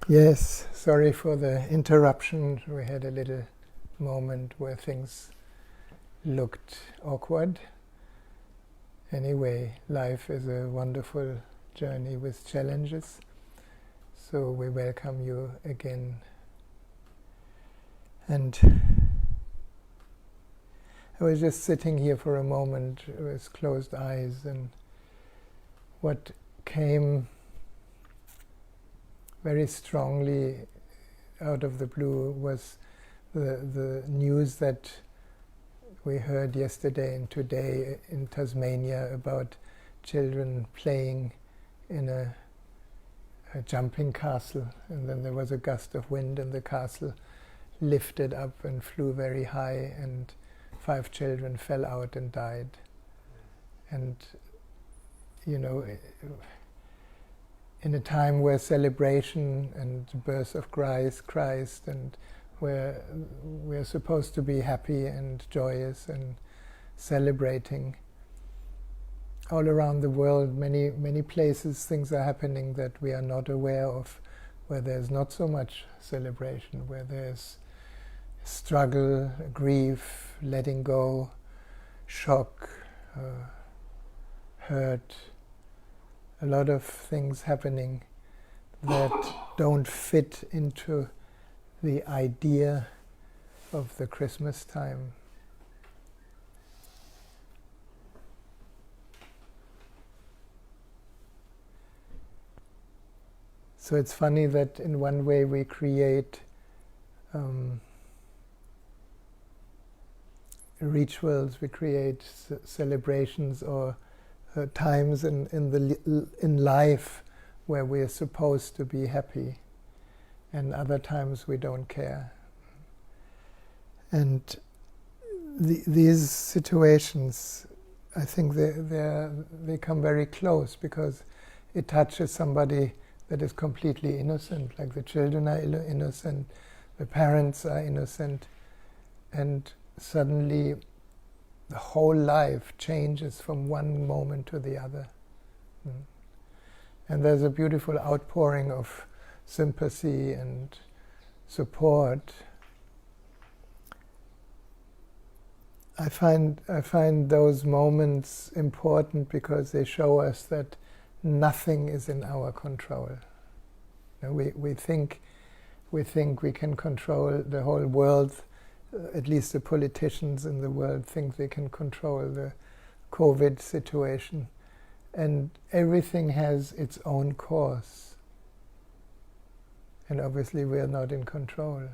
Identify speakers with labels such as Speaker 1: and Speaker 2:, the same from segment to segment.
Speaker 1: Yes, sorry for the interruption. We had a little moment where things looked awkward. Anyway, life is a wonderful journey with challenges. So we welcome you again. And I was just sitting here for a moment with closed eyes, and what came very strongly out of the blue was the news that we heard yesterday and today in Tasmania about children playing in a jumping castle, and then there was a gust of wind and the castle lifted up and flew very high, and 5 children fell out and died. And you know, in a time where celebration and the birth of Christ, and where we're supposed to be happy and joyous and celebrating, all around the world, many places, things are happening that we are not aware of, where there's not so much celebration, where there's struggle, grief, letting go, shock, hurt, a lot of things happening that don't fit into the idea of the Christmas time. So it's funny that in one way we create rituals, we create celebrations or times in life where we are supposed to be happy, and other times we don't care. And these situations, I think they come very close because it touches somebody that is completely innocent, like the children are innocent, the parents are innocent, and suddenly the whole life changes from one moment to the other. And there's a beautiful outpouring of sympathy and support. I find those moments important because they show us that nothing is in our control. You know, we think we can control the whole world. At least the politicians in the world think they can control the COVID situation, and everything has its own course, and obviously we are not in control,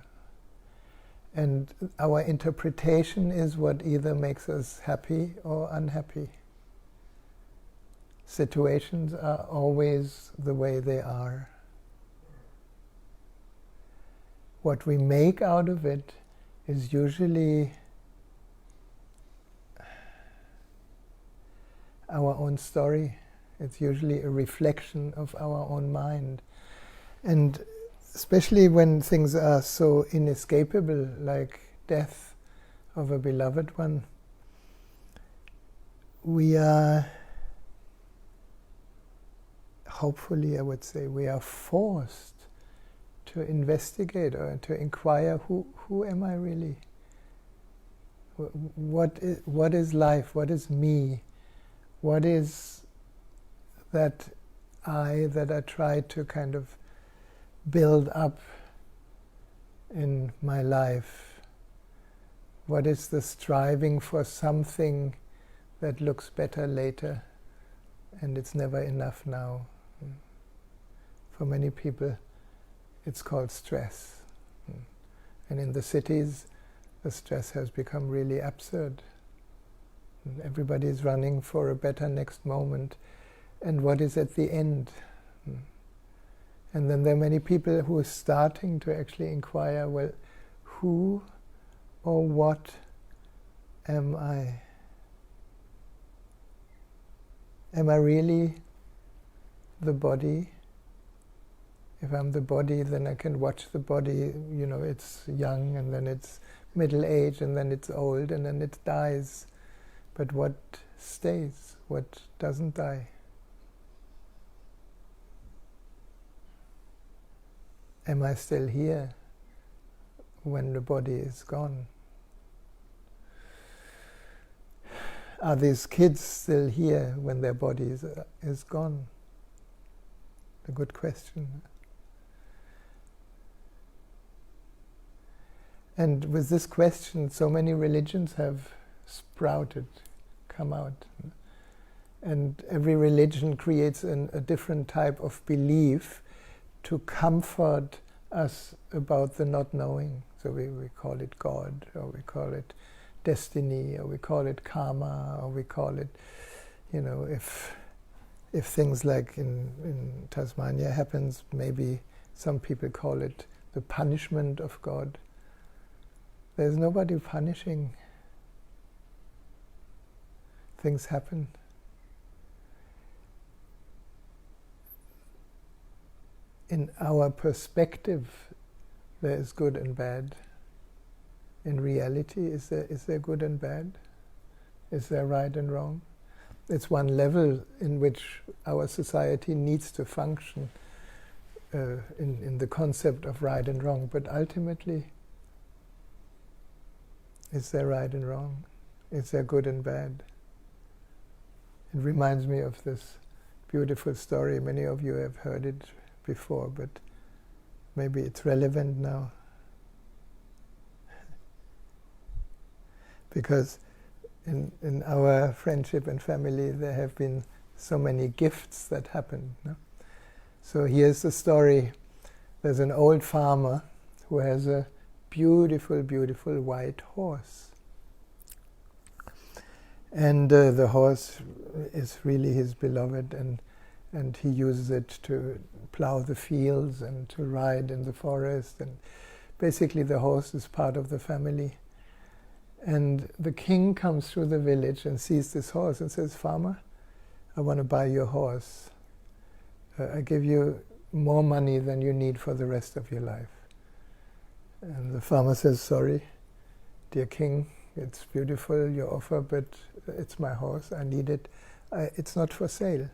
Speaker 1: and our interpretation is what either makes us happy or unhappy. Situations are always the way they are. What we make out of it is usually our own story. It's usually a reflection of our own mind. And especially when things are so inescapable, like death of a beloved one, we are, hopefully I would say, we are forced to investigate or to inquire, who am I really? What is life? What is me? What is that I try to kind of build up in my life? What is the striving for something that looks better later, and it's never enough now? For many people, it's called stress. And in the cities, the stress has become really absurd. Everybody is running for a better next moment. And what is at the end? And then there are many people who are starting to actually inquire, well, who or what am I? Am I really the body? If I'm the body, then I can watch the body, you know, it's young, and then it's middle age, and then it's old, and then it dies. But what stays? What doesn't die? am I still here when the body is gone? Are these kids still here when their body is gone? A good question. And with this question, so many religions have sprouted, come out. And every religion creates a different type of belief to comfort us about the not knowing. So we call it God, or we call it destiny, or we call it karma, or we call it, if things like in Tasmania happens, maybe some people call it the punishment of God. There's nobody punishing. Things happen. In our perspective, there is good and bad. In reality, is there good and bad? Is there right and wrong? It's one level in which our society needs to function in the concept of right and wrong. But ultimately, is there right and wrong? Is there good and bad? It reminds me of this beautiful story. Many of you have heard it before, but maybe it's relevant now. Because in our friendship and family, there have been so many gifts that happen. No? So here's the story. There's an old farmer who has a beautiful, beautiful white horse. And the horse is really his beloved, and he uses it to plow the fields and to ride in the forest. And basically the horse is part of the family. And the king comes through the village and sees this horse and says, "Farmer, I want to buy your horse. I give you more money than you need for the rest of your life." And the farmer says, "Sorry, dear king, it's beautiful, your offer, but it's my horse, I need it. It's not for sale."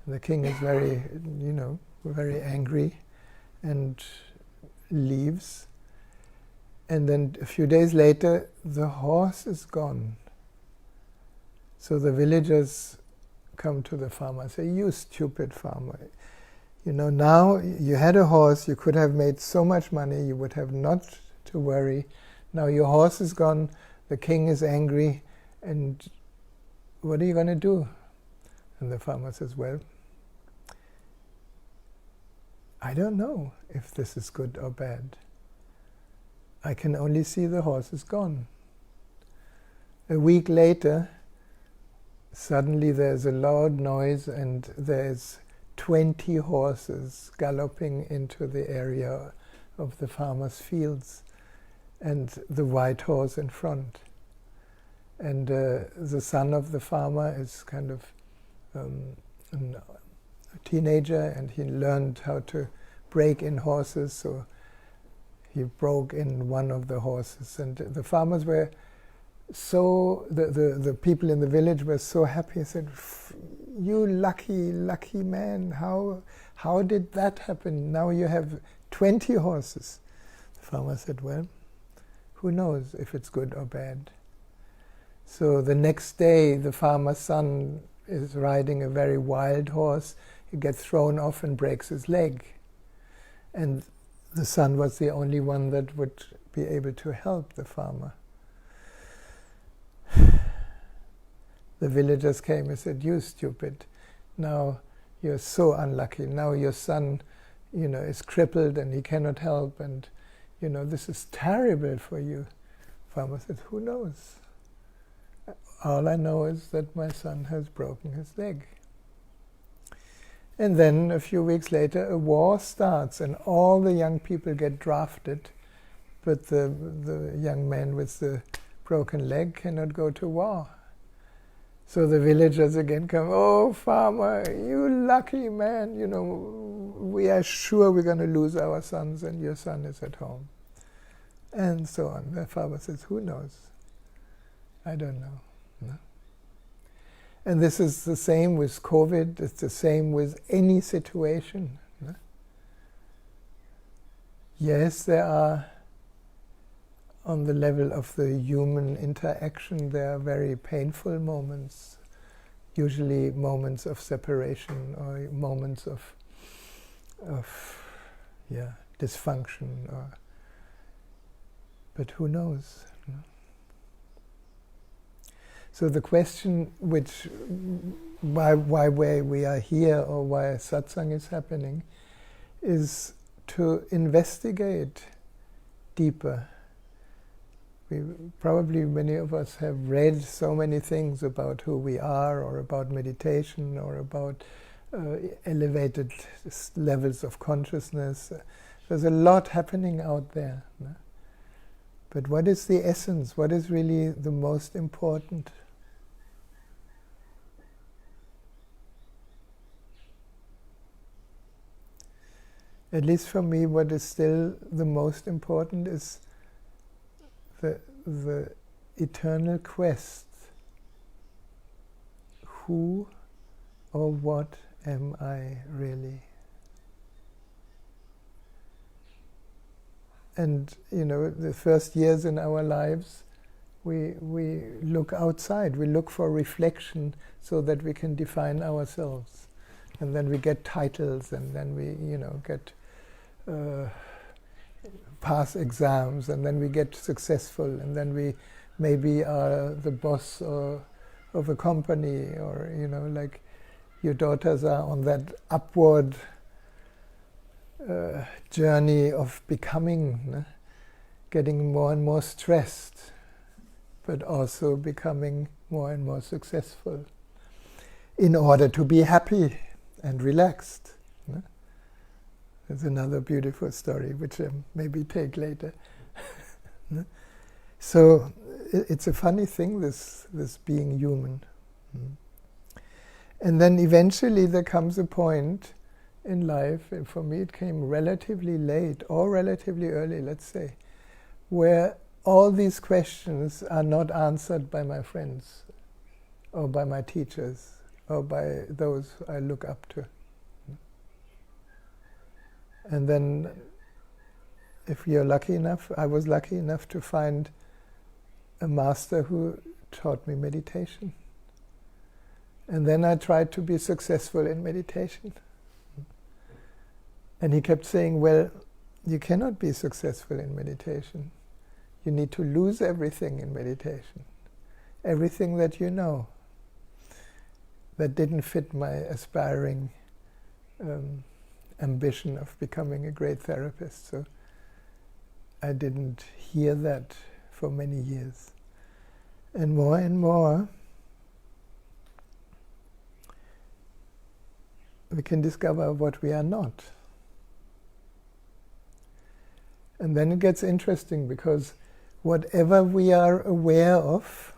Speaker 1: And the king is very, very angry and leaves. And then a few days later, the horse is gone. So the villagers come to the farmer and say, "You stupid farmer. Now you had a horse, you could have made so much money, you would have not to worry. Now your horse is gone, the king is angry, and what are you going to do?" And the farmer says, "Well, I don't know if this is good or bad. I can only see the horse is gone." A week later, suddenly there's a loud noise and there's 20 horses galloping into the area of the farmer's fields, and the white horse in front. And the son of the farmer is kind of a teenager, and he learned how to break in horses, so he broke in one of the horses. And the farmers were so, the people in the village were so happy. They said, "You lucky man, how did that happen? Now you have 20 horses." The farmer said, "Well, who knows if it's good or bad?" So the next day, the farmer's son is riding a very wild horse. He gets thrown off and breaks his leg. And the son was the only one that would be able to help the farmer. The villagers came and said, "You stupid, now you're so unlucky. Now your son, is crippled and he cannot help, and this is terrible for you." Farmer said, "Who knows? All I know is that my son has broken his leg." And then a few weeks later, a war starts, and all the young people get drafted, but the young man with the broken leg cannot go to war. So the villagers again come, "Oh, farmer, you lucky man, we are sure we're going to lose our sons, and your son is at home." And so on. The farmer says, "Who knows? I don't know." No? And this is the same with COVID, it's the same with any situation. No? Yes, there are, on the level of the human interaction, there are very painful moments, usually moments of separation or moments of dysfunction, but who knows? So the question why we are here, or why satsang is happening, is to investigate deeper. Probably many of us have read so many things about who we are, or about meditation, or about elevated levels of consciousness. There's a lot happening out there. No? But what is the essence? What is really the most important? At least for me, what is still the most important is the eternal quest. Who or what am I really? And the first years in our lives, we look outside. We look for reflection so that we can define ourselves. And then we get titles, and then we get pass exams, and then we get successful, and then we maybe are the boss of a company, or like your daughters are on that upward journey of becoming, getting more and more stressed, but also becoming more and more successful in order to be happy and relaxed. There's another beautiful story, which I maybe take later. So it's a funny thing, this being human. And then eventually there comes a point in life, and for me it came relatively late, or relatively early, let's say, where all these questions are not answered by my friends, or by my teachers, or by those I look up to. And then, if you're lucky enough, I was lucky enough to find a master who taught me meditation. And then I tried to be successful in meditation. And he kept saying, well, you cannot be successful in meditation. You need to lose everything in meditation. Everything that you know. That didn't fit my aspiring ambition of becoming a great therapist. So I didn't hear that for many years. And more, we can discover what we are not. And then it gets interesting, because whatever we are aware of,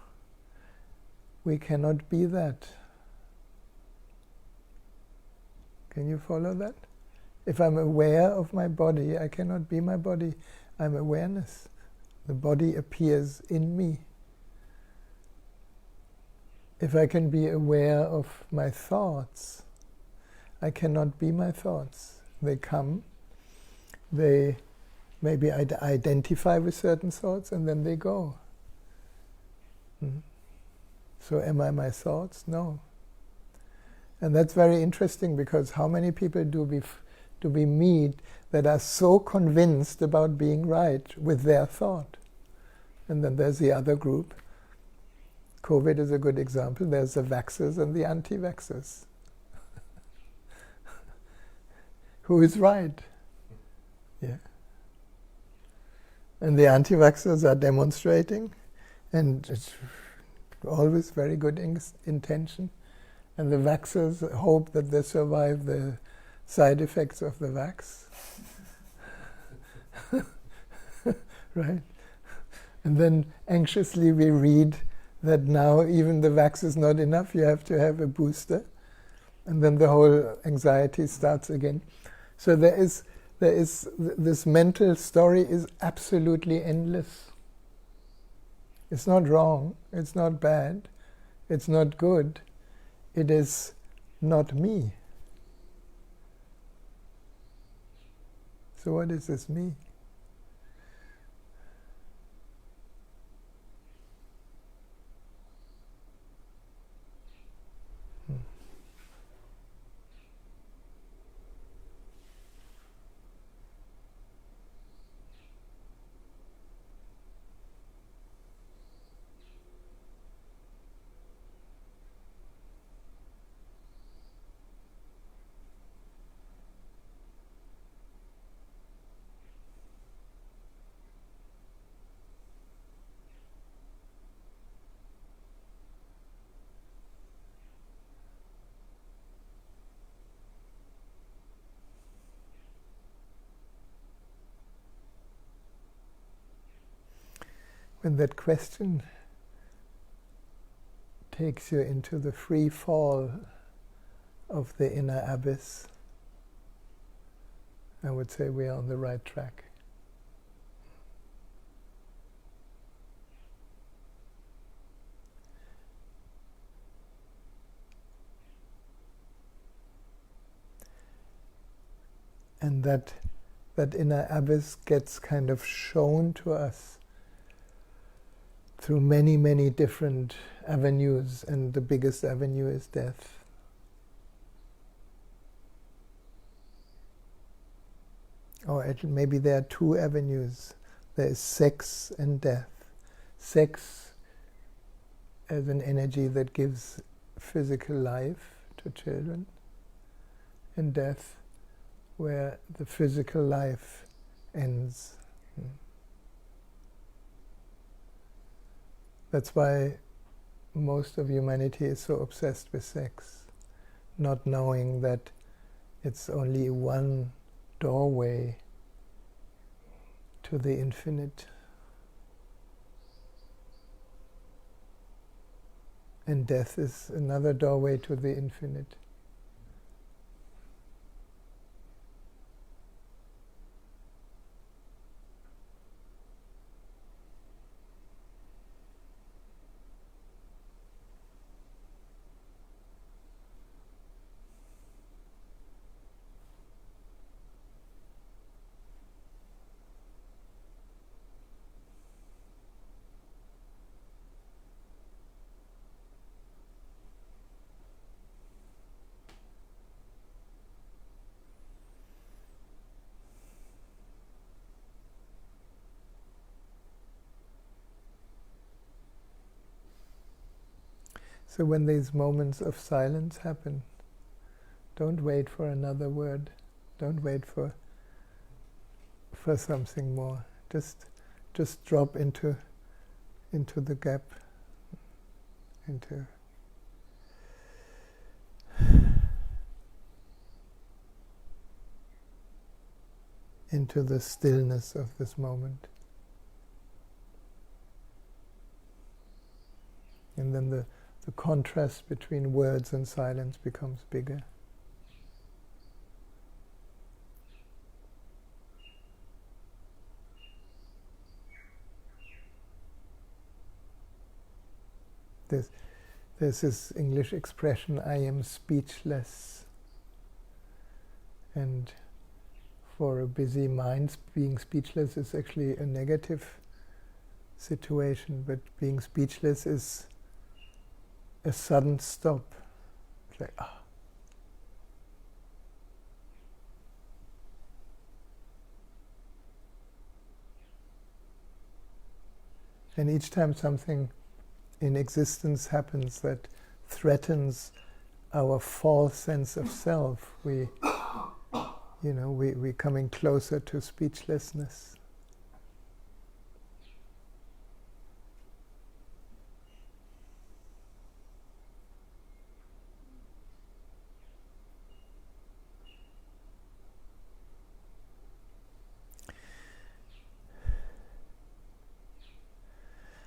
Speaker 1: we cannot be that. Can you follow that? If I'm aware of my body, I cannot be my body. I'm awareness. The body appears in me. If I can be aware of my thoughts, I cannot be my thoughts. They come, they maybe identify with certain thoughts, and then they go. So am I my thoughts? No. And that's very interesting, because how many people do we meet that are so convinced about being right with their thought? And then there's the other group. COVID is a good example. There's the vaxxers and the anti-vaxxers. Who is right? Yeah. And the anti-vaxxers are demonstrating, and it's always very good intention. And the vaxxers hope that they survive the side effects of the vax. Right? And then anxiously we read that now even the vax is not enough, you have to have a booster. And then the whole anxiety starts again. So there is this mental story is absolutely endless. It's not wrong, it's not bad, it's not good, it is not me. So what is this me? when that question takes you into the free fall of the inner abyss, I would say we are on the right track. And that inner abyss gets kind of shown to us through many, many different avenues, and the biggest avenue is death. Or maybe there are two avenues. There is sex and death. Sex as an energy that gives physical life to children, and death where the physical life ends. That's why most of humanity is so obsessed with sex, not knowing that it's only one doorway to the infinite. And death is another doorway to the infinite. So when these moments of silence happen, don't wait for another word. Don't wait for something more. Just drop into the gap, into the stillness of this moment. And then the contrast between words and silence becomes bigger. There's this English expression, I am speechless. And for a busy mind, being speechless is actually a negative situation, but being speechless is a sudden stop. It's like, ah. And each time something in existence happens that threatens our false sense of self, we're coming closer to speechlessness.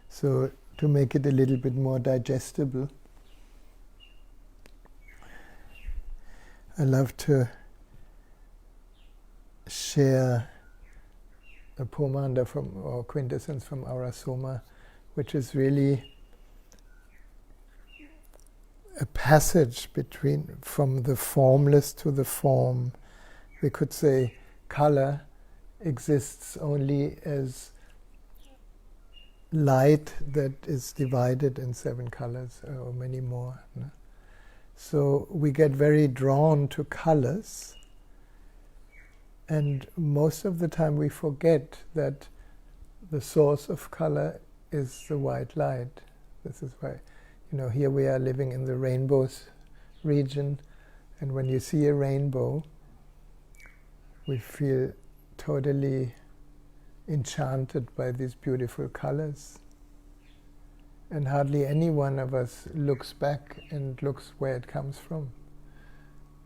Speaker 1: So to make it a little bit more digestible, I love to share a pomanda or quintessence from Aurasoma, which is really a passage from the formless to the form. We could say color exists only as light that is divided in 7 colors or many more. No? So we get very drawn to colors, and most of the time we forget that the source of color is the white light. This is why, here we are living in the rainbows region, and when you see a rainbow, we feel totally enchanted by these beautiful colors. And hardly any one of us looks back and looks where it comes from.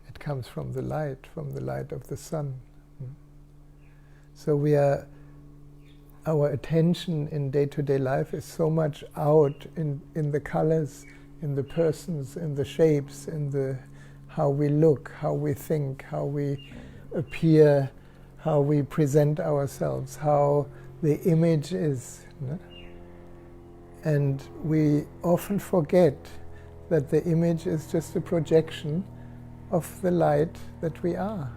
Speaker 1: It comes from the light of the sun. So we are our attention in day-to-day life is so much out in the colors, in the persons, in the shapes, in the how we look, how we think, how we appear, how we present ourselves, how the image is. No? And we often forget that the image is just a projection of the light that we are,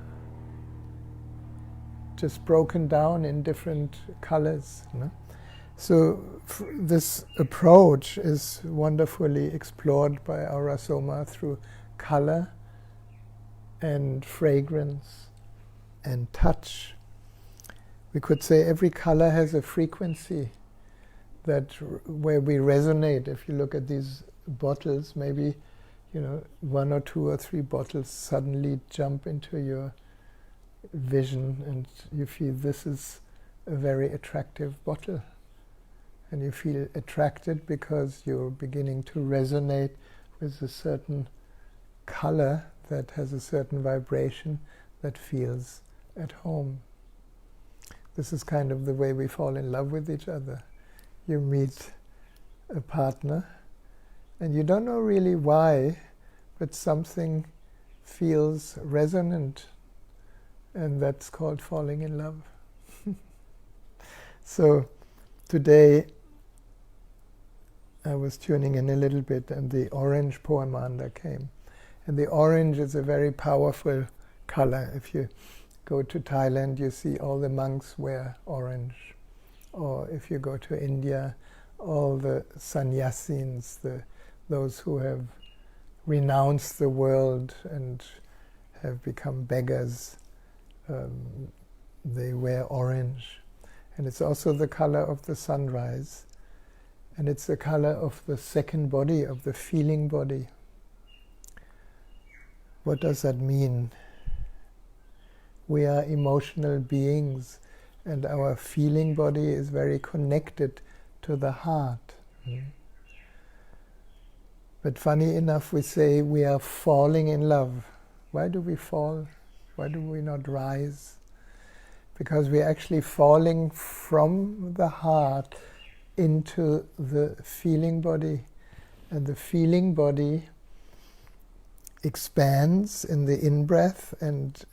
Speaker 1: just broken down in different colors. No? So this approach is wonderfully explored by our Soma through color and fragrance and touch. We could say every color has a frequency that where we resonate. If you look at these bottles, maybe one or two or three bottles suddenly jump into your vision, and you feel this is a very attractive bottle, and you feel attracted because you're beginning to resonate with a certain color that has a certain vibration that feels at home. This is kind of the way we fall in love with each other. You meet a partner and you don't know really why, but something feels resonant, and that's called falling in love. So today I was tuning in a little bit, and the orange poemanda came. And the orange is a very powerful color. If you go to Thailand, you see all the monks wear orange. Or if you go to India, all the sannyasins, those who have renounced the world and have become beggars, they wear orange. And it's also the color of the sunrise. And it's the color of the second body, of the feeling body. What does that mean? We are emotional beings, and our feeling body is very connected to the heart. But funny enough, we say we are falling in love. Why do we fall? Why do we not rise? Because we're actually falling from the heart into the feeling body. And the feeling body expands in the in-breath and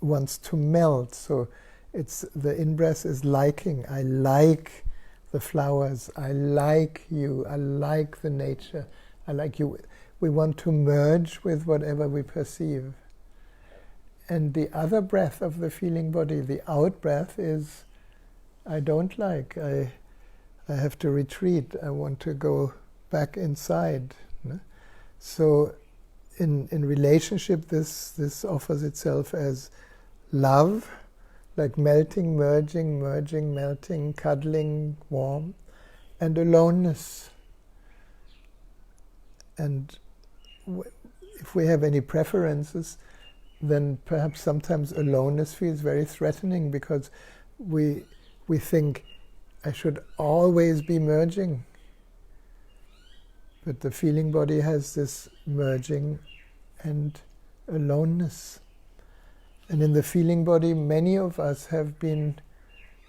Speaker 1: wants to melt. So it's the in-breath is liking. I like the flowers. I like you. I like the nature. I like you. We want to merge with whatever we perceive. And the other breath of the feeling body, the out breath, is I don't like. I have to retreat. I want to go back inside. No? So in relationship, this offers itself as love, like melting, merging, melting, cuddling, warm, and aloneness. And if we have any preferences, then perhaps sometimes aloneness feels very threatening, because we think I should always be merging. But the feeling body has this merging and aloneness. And in the feeling body, many of us have been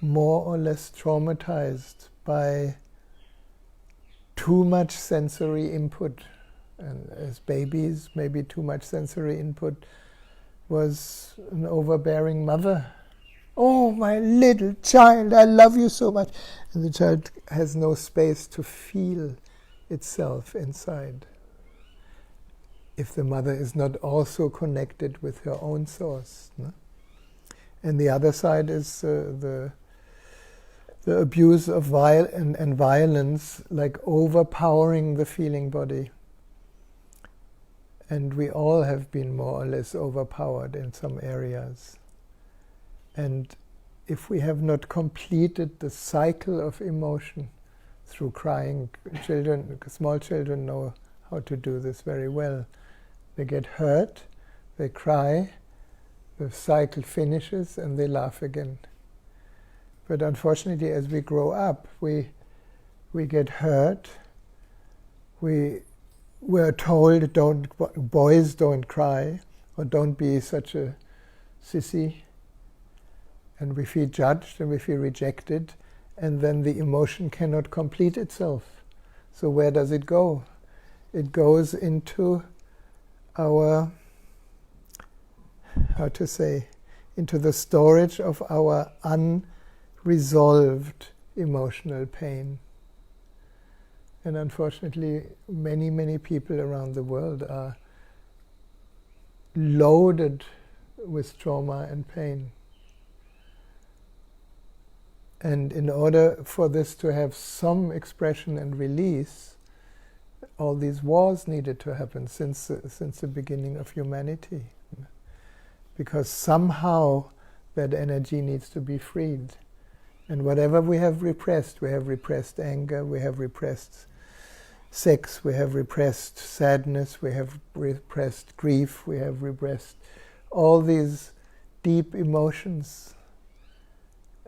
Speaker 1: more or less traumatized by too much sensory input. And as babies, maybe too much sensory input was an overbearing mother. Oh, my little child, I love you so much. And the child has no space to feel itself inside, if the mother is not also connected with her own source. No? And the other side is the abuse of violence, like overpowering the feeling body. And we all have been more or less overpowered in some areas. And if we have not completed the cycle of emotion through crying, small children know how to do this very well. They get hurt, they cry, the cycle finishes, and they laugh again. But unfortunately, as we grow up, we get hurt. We're told, boys don't cry, or don't be such a sissy. And we feel judged and we feel rejected. and then the emotion cannot complete itself. So where does it go? It goes into our, into the storage of our unresolved emotional pain. And unfortunately, many, many people around the world are loaded with trauma and pain. And in order for this to have some expression and release, all these wars needed to happen since the beginning of humanity. Because somehow that energy needs to be freed. And whatever we have repressed anger, we have repressed sex, we have repressed sadness, we have repressed grief, we have repressed all these deep emotions.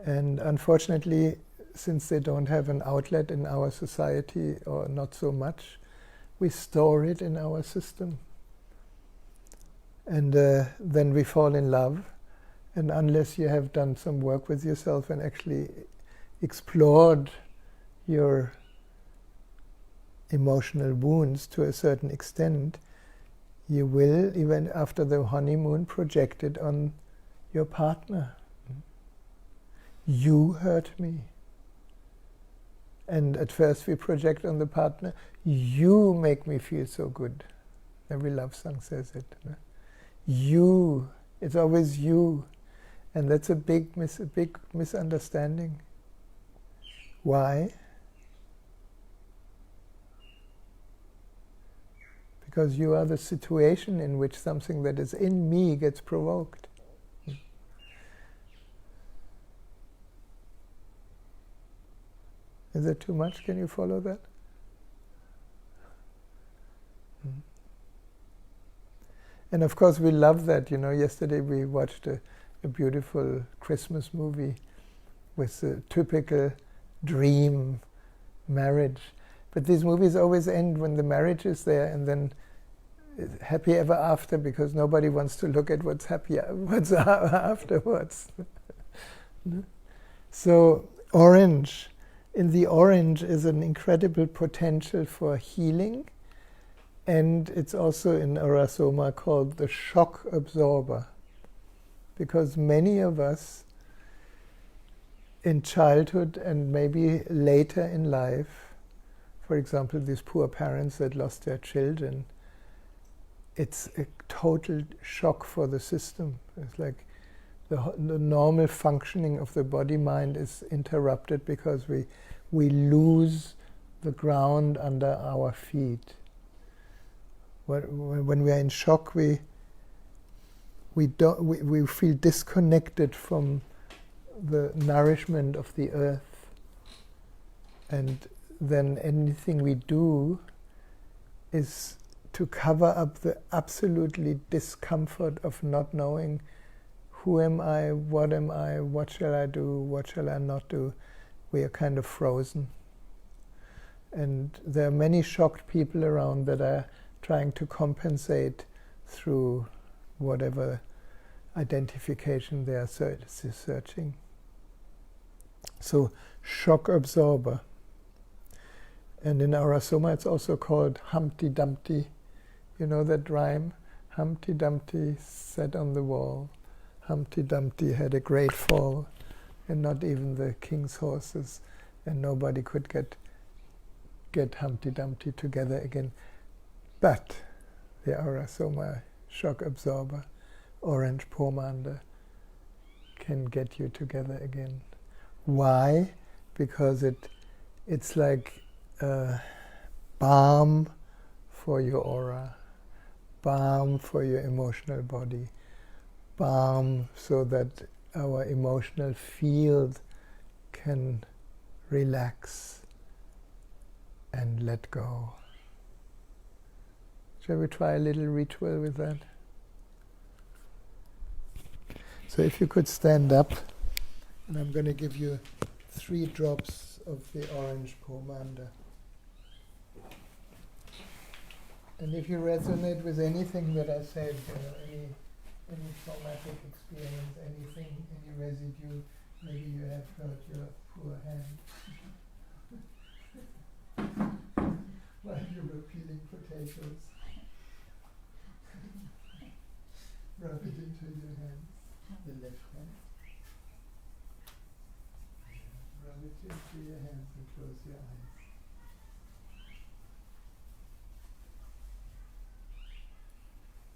Speaker 1: And unfortunately, since they don't have an outlet in our society, or not so much, we store it in our system. And then we fall in love. And unless you have done some work with yourself and actually explored your emotional wounds to a certain extent, you will, even after the honeymoon, project it on your partner. You hurt me. And at first we project on the partner, you make me feel so good. Every love song says it. You, it's always you. And that's a big misunderstanding. Why? Because you are the situation in which something that is in me gets provoked. Is it too much? Can you follow that? And of course we love that. Yesterday we watched a beautiful Christmas movie with a typical dream marriage. But these movies always end when the marriage is there, and then happy ever after, because nobody wants to look at what's afterwards. So orange. In the orange is an incredible potential for healing, and it's also in Arasoma called the shock absorber. Because many of us in childhood and maybe later in life, for example, these poor parents that lost their children, it's a total shock for the system. It's like the normal functioning of the body-mind is interrupted because we lose the ground under our feet. When we are in shock, we feel disconnected from the nourishment of the earth, and then anything we do is to cover up the absolutely discomfort of not knowing who am I, what shall I do, what shall I not do. We are kind of frozen. And there are many shocked people around that are trying to compensate through whatever identification they are searching. So, shock absorber. And in Arasoma it's also called Humpty Dumpty. You know that rhyme? Humpty Dumpty sat on the wall. Humpty Dumpty had a great fall, and not even the king's horses, and nobody could get Humpty Dumpty together again. But the Arasoma shock absorber, orange pomander, can get you together again. Why? Because it's like balm for your aura, balm for your emotional body, balm so that our emotional field can relax and let go. Shall we try a little ritual with that? So if you could stand up, and I'm going to give you 3 drops of the orange pomander. And if you resonate with anything that I said, any traumatic experience, anything, any residue, Maybe you have hurt your poor hand while you were peeling potatoes. Rub it into your hand, the left hand. Rub it into your hands and close your eyes.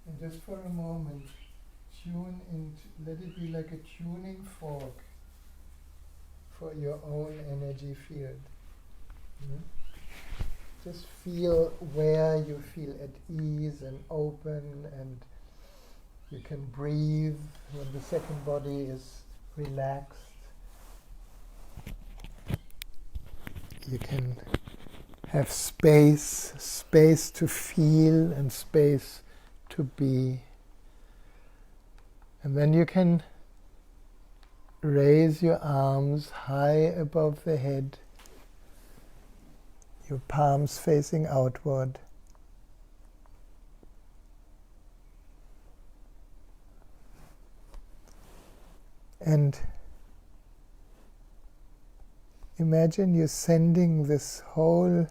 Speaker 1: And just for a moment, tune into, let it be like a tuning fork for your own energy field. Just feel where you feel at ease and open, and you can breathe when the second body is relaxed. You can have space to feel and space to be. And then you can raise your arms high above the head, your palms facing outward. And imagine you're sending this whole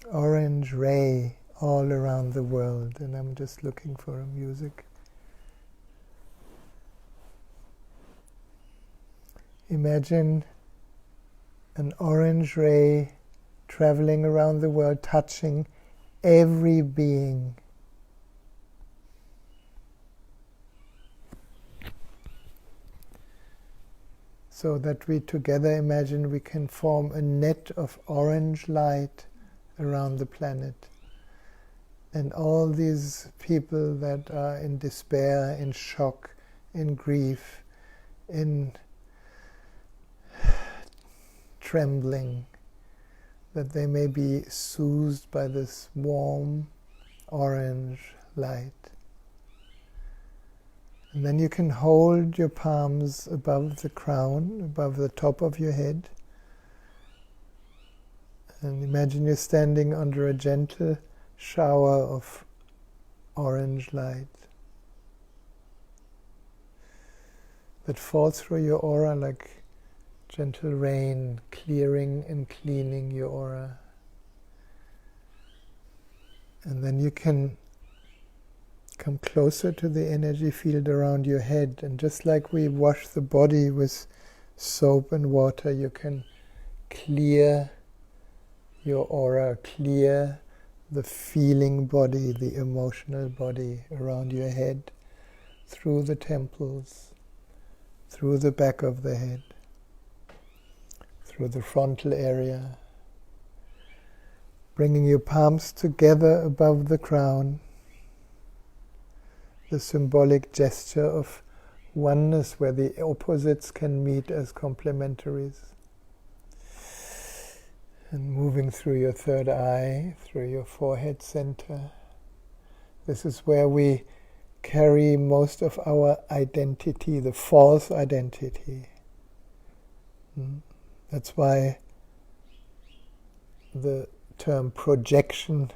Speaker 1: orange ray all around the world. And I'm just looking for a music. Imagine an orange ray traveling around the world, touching every being. So that we together imagine we can form a net of orange light around the planet. And all these people that are in despair, in shock, in grief, in trembling, that they may be soothed by this warm orange light. And then you can hold your palms above the crown, above the top of your head. And imagine you're standing under a gentle shower of orange light that falls through your aura like gentle rain, clearing and cleaning your aura. And then you can come closer to the energy field around your head, and just like we wash the body with soap and water, you can clear your aura, clear the feeling body, the emotional body around your head, through the temples, through the back of the head, through the frontal area, bringing your palms together above the crown, the symbolic gesture of oneness where the opposites can meet as complementaries. And moving through your third eye, through your forehead center. This is where we carry most of our identity, the false identity. That's why the term projection,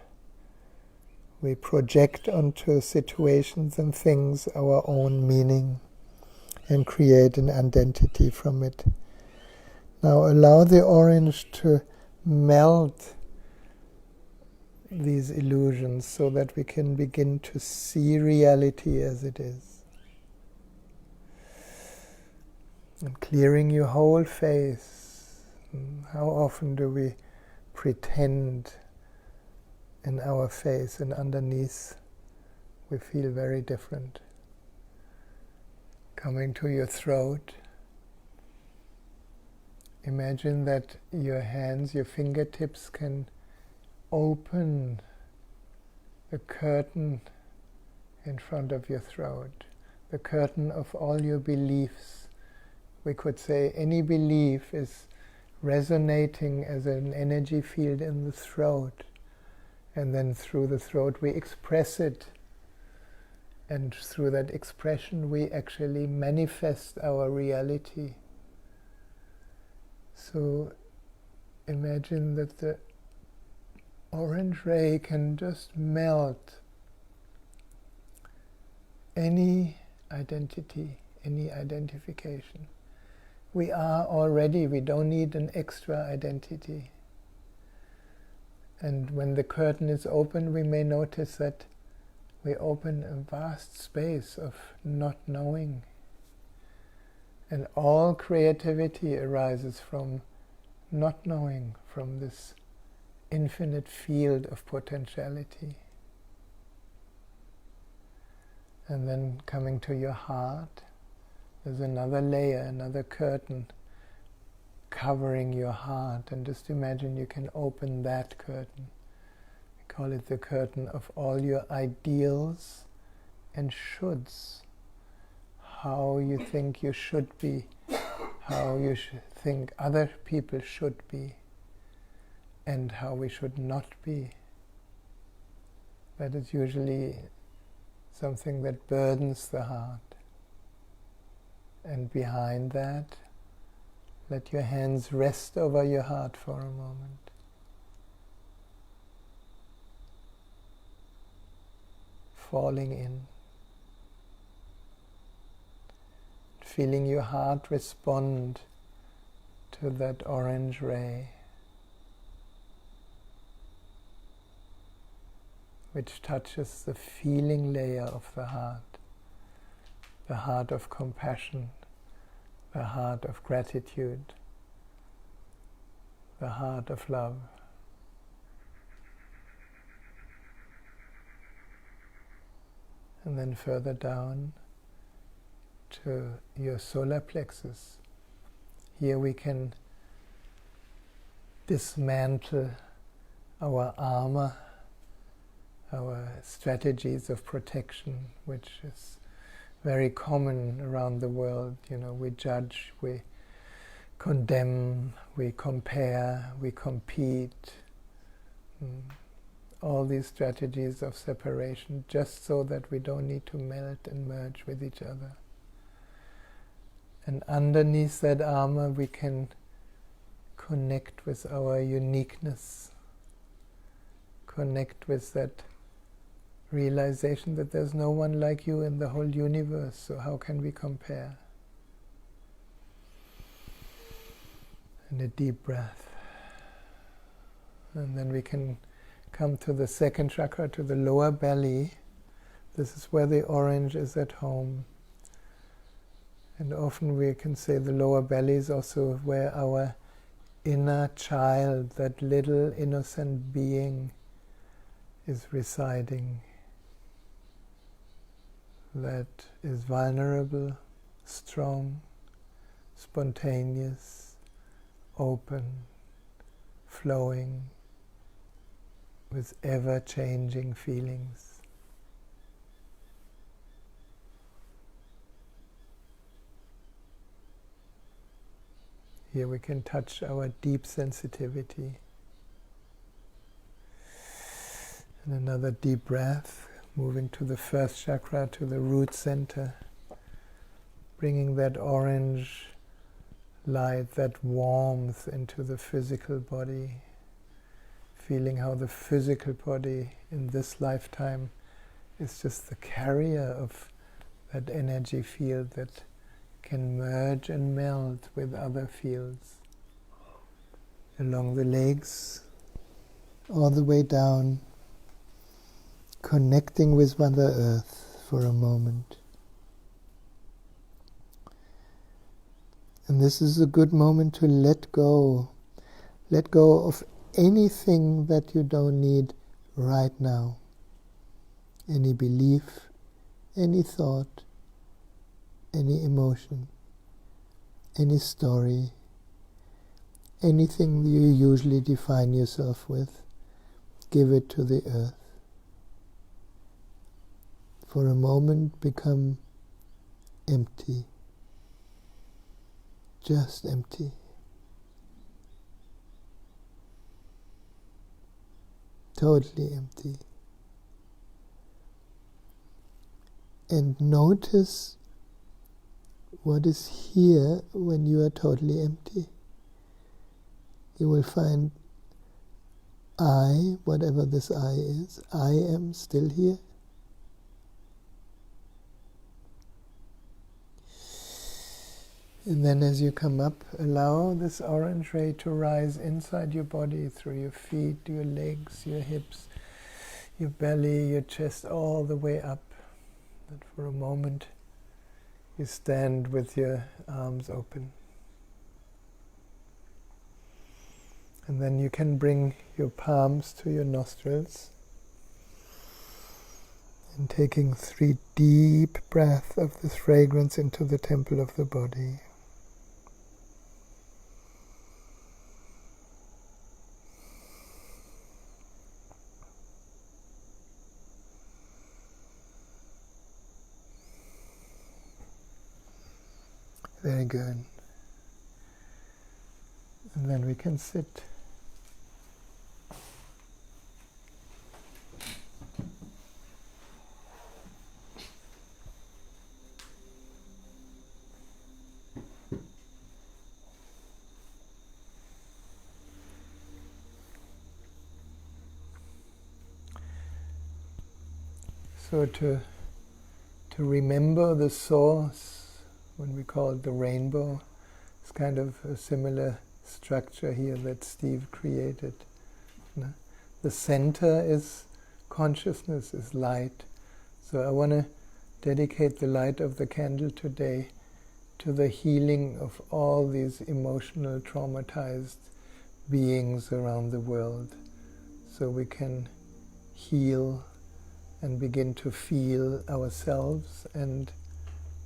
Speaker 1: we project onto situations and things our own meaning and create an identity from it. Now allow the orange to melt these illusions so that we can begin to see reality as it is. And clearing your whole face. How often do we pretend in our face, and underneath we feel very different. Coming to your throat, imagine that your hands, your fingertips can open the curtain in front of your throat, the curtain of all your beliefs. We could say any belief is resonating as an energy field in the throat, and then through the throat we express it, and through that expression we actually manifest our reality. So imagine that the orange ray can just melt any identity, any identification. we are already. We don't need an extra identity. And when the curtain is open, we may notice that we open a vast space of not knowing. And all creativity arises from not knowing, from this infinite field of potentiality. And then coming to your heart, there's another layer, another curtain covering your heart. And just imagine you can open that curtain. We call it the curtain of all your ideals and shoulds. How you think you should be, how you think other people should be, and how we should not be. That is usually something that burdens the heart. And behind that, let your hands rest over your heart for a moment. Falling in. Feeling your heart respond to that orange ray, which touches the feeling layer of the heart of compassion, the heart of gratitude, the heart of love. And then further down to your solar plexus. Here we can dismantle our armor, our strategies of protection, which is very common around the world. You know, we judge, we condemn, we compare, we compete. All these strategies of separation, just so that we don't need to melt and merge with each other. And underneath that armor we can connect with our uniqueness, connect with that realization that there's no one like you in the whole universe, so how can we compare? And a deep breath. And then we can come to the second chakra, to the lower belly. This is where the orange is at home. And often we can say the lower belly is also where our inner child, that little innocent being, is residing. That is vulnerable, strong, spontaneous, open, flowing, with ever-changing feelings. Here we can touch our deep sensitivity. And another deep breath, moving to the first chakra, to the root center, bringing that orange light, that warmth into the physical body, feeling how the physical body in this lifetime is just the carrier of that energy field that can merge and melt with other fields. Along the legs, all the way down, connecting with Mother Earth for a moment. And this is a good moment to let go of anything that you don't need right now. Any belief, any thought, any emotion, any story, anything you usually define yourself with, give it to the earth. For a moment, become empty, just empty. Totally empty. And notice what is here when you are totally empty. You will find I, whatever this I is, I am still here. And then as you come up, allow this orange ray to rise inside your body, through your feet, your legs, your hips, your belly, your chest, all the way up. And for a moment, you stand with your arms open. And then you can bring your palms to your nostrils. And taking 3 deep breaths of this fragrance into the temple of the body. Very good. And then we can sit. So to remember the source, when we call it the rainbow, it's kind of a similar structure here that Steve created. The center is consciousness, is light. So I want to dedicate the light of the candle today to the healing of all these emotional, traumatized beings around the world, so we can heal and begin to feel ourselves and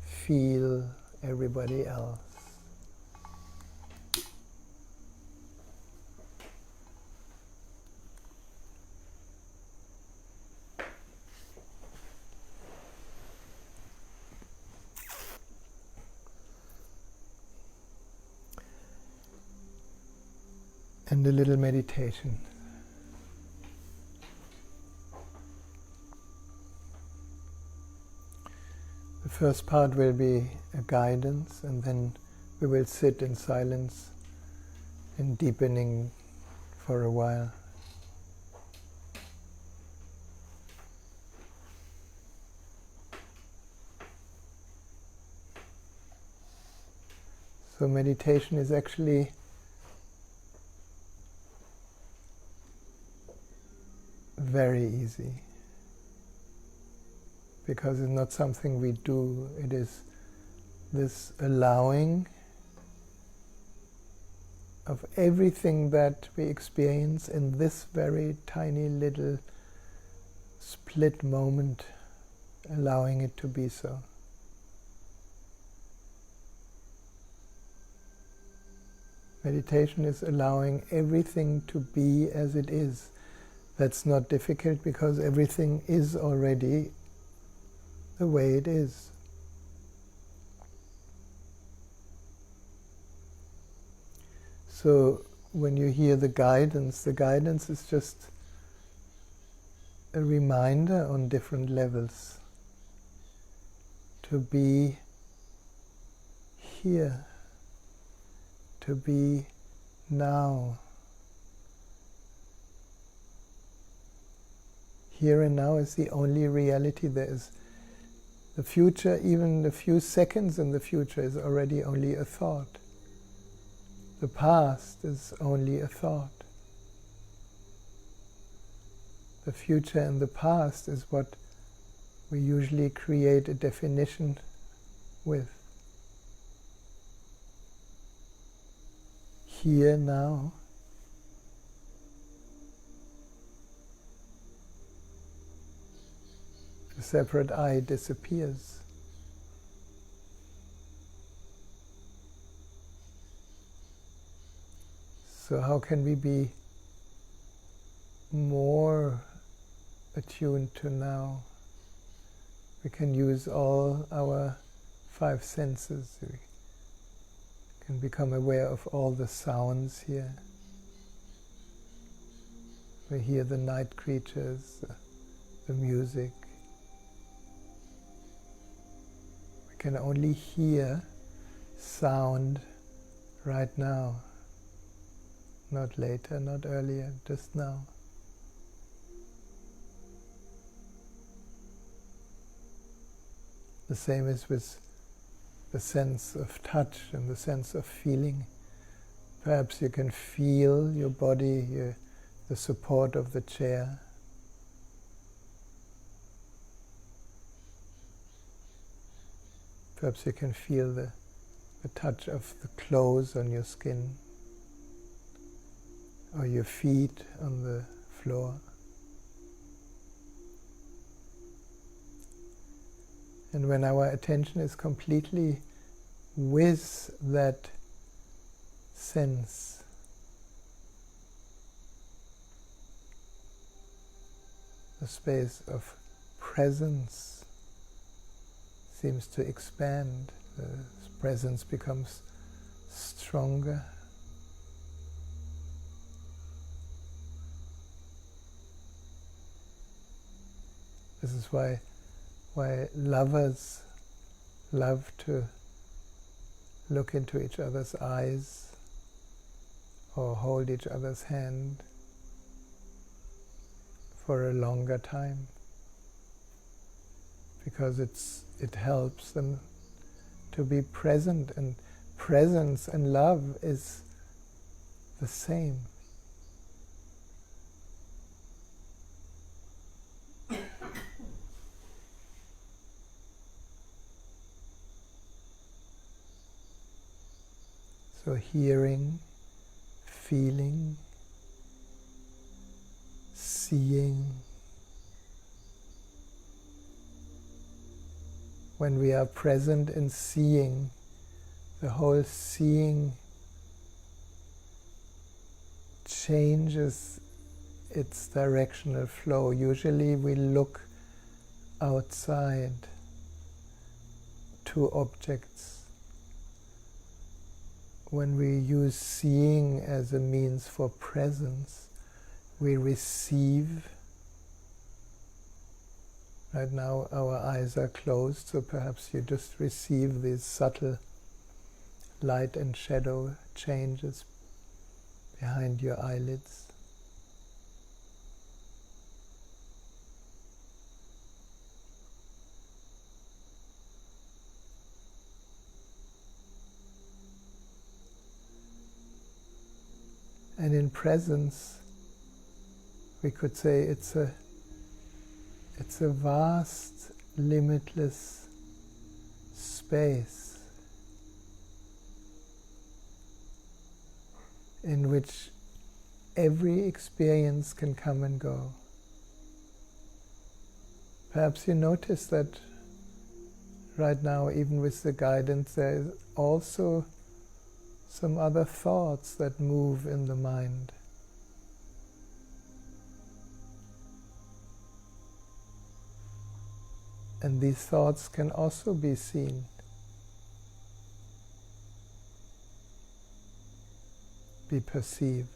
Speaker 1: feel everybody else. And a little meditation. The first part will be a guidance, and then we will sit in silence and deepening for a while. So meditation is actually very easy, because it's not something we do, it is this allowing of everything that we experience in this very tiny little split moment, allowing it to be so. Meditation is allowing everything to be as it is. That's not difficult, because everything is already the way it is. So when you hear the guidance is just a reminder on different levels to be here, to be now. Here and now is the only reality there is. The future, even a few seconds in the future, is already only a thought. The past is only a thought. The future and the past is what we usually create a definition with. Here, now. The separate I disappears. So how can we be more attuned to now? We can use all our 5 senses. We can become aware of all the sounds here. We hear the night creatures, the music. We can only hear sound right now. Not later, not earlier, just now. The same is with the sense of touch and the sense of feeling. Perhaps you can feel your body, the support of the chair. Perhaps you can feel the touch of the clothes on your skin, or your feet on the floor. And when our attention is completely with that sense, the space of presence seems to expand. The presence becomes stronger. This is why lovers love to look into each other's eyes or hold each other's hand for a longer time, because it helps them to be present, and presence and love is the same. So hearing, feeling, seeing. When we are present in seeing, the whole seeing changes its directional flow. Usually we look outside to objects. When we use seeing as a means for presence, we receive. Right now our eyes are closed, so perhaps you just receive these subtle light and shadow changes behind your eyelids. And in presence, we could say it's a vast, limitless space in which every experience can come and go. Perhaps you notice that right now, even with the guidance, there is also some other thoughts that move in the mind. And these thoughts can also be seen. Be perceived.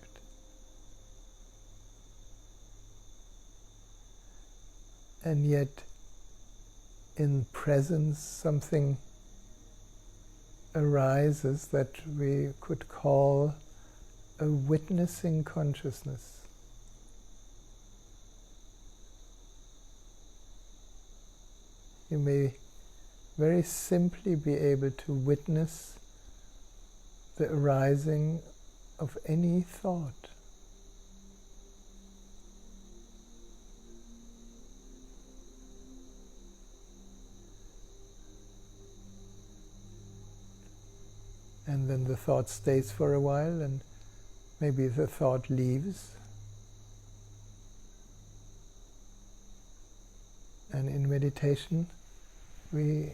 Speaker 1: And yet, in presence, something arises that we could call a witnessing consciousness. You may very simply be able to witness the arising of any thought. And then the thought stays for a while, and maybe the thought leaves. And in meditation, we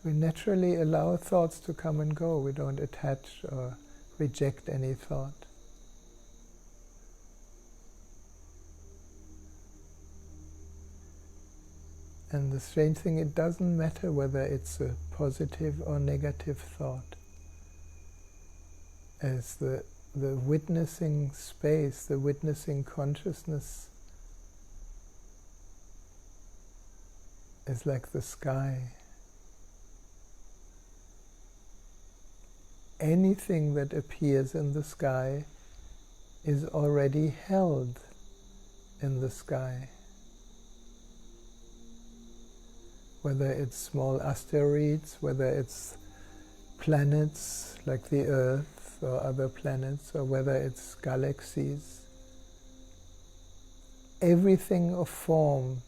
Speaker 1: naturally allow thoughts to come and go. We don't attach or reject any thought. And the strange thing, it doesn't matter whether it's a positive or negative thought. As the witnessing space, the witnessing consciousness is like the sky. Anything that appears in the sky is already held in the sky. whether it's small asteroids, whether it's planets like the Earth or other planets, or whether it's galaxies. Everything of form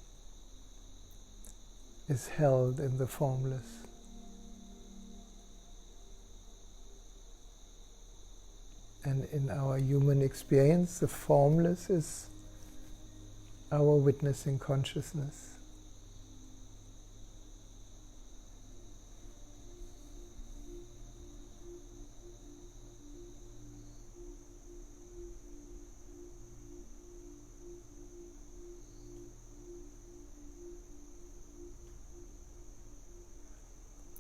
Speaker 1: is held in the formless. And in our human experience, the formless is our witnessing consciousness.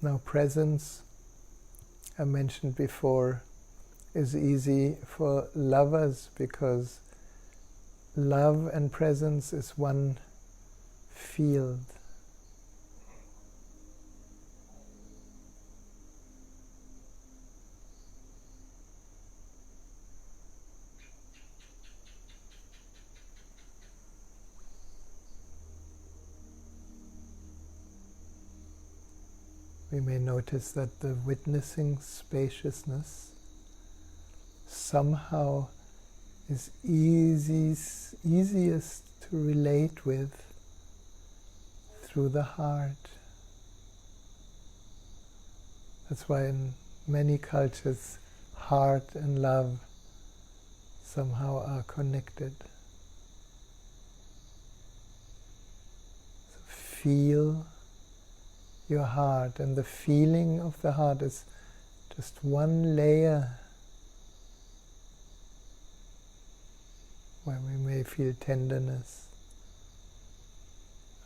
Speaker 1: Now, presence, I mentioned before, is easy for lovers because love and presence is one field. We may notice that the witnessing spaciousness somehow is easiest to relate with through the heart. That's why in many cultures, heart and love somehow are connected. So feel your heart, and the feeling of the heart is just one layer where we may feel tenderness,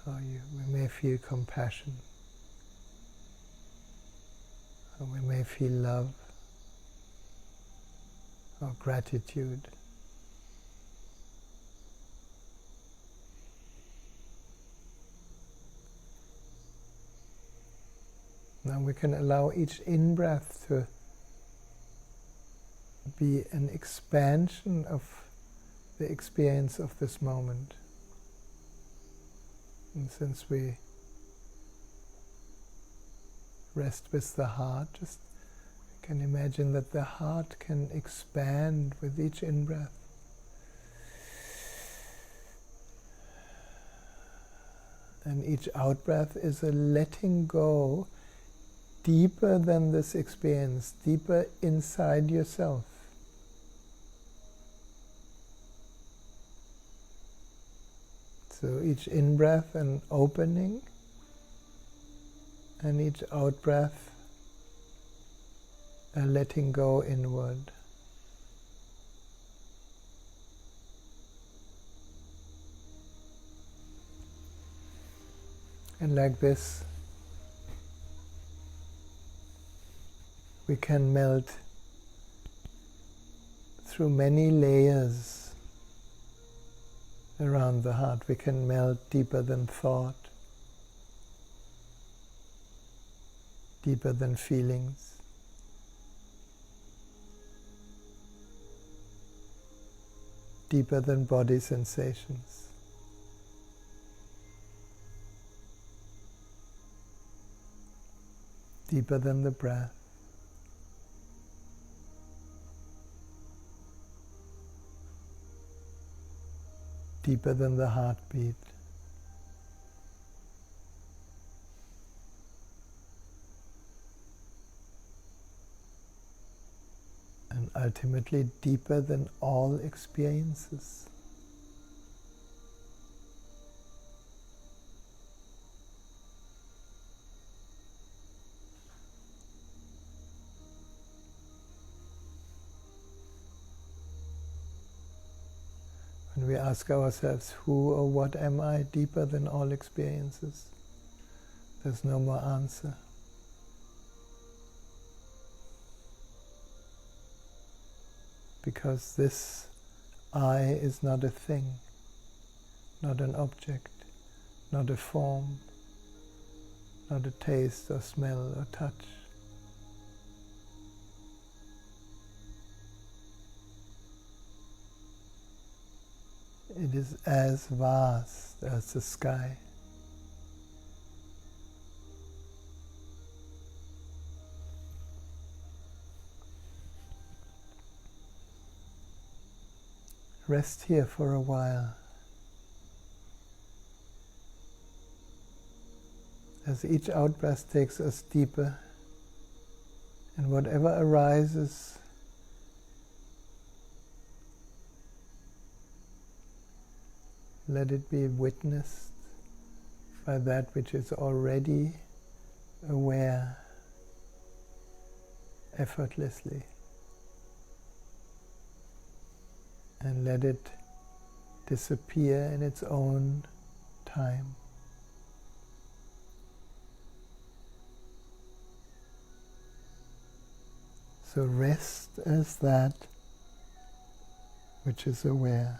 Speaker 1: or we may feel compassion, or we may feel love or gratitude. Now we can allow each in-breath to be an expansion of the experience of this moment. And since we rest with the heart, just you can imagine that the heart can expand with each in-breath. And each out-breath is a letting go deeper than this experience, deeper inside yourself. So each in-breath an opening, and each out-breath a letting go inward. And like this, we can melt through many layers around the heart. We can melt deeper than thought, deeper than feelings, deeper than body sensations. Deeper than the breath. Deeper than the heartbeat. And ultimately deeper than all experiences. When we ask ourselves, who or what am I, deeper than all experiences, there's no more answer. Because this I is not a thing, not an object, not a form, not a taste or smell or touch. It is as vast as the sky. Rest here for a while. As each out-breath takes us deeper, and whatever arises, let it be witnessed by that which is already aware effortlessly. And let it disappear in its own time. So rest as that which is aware.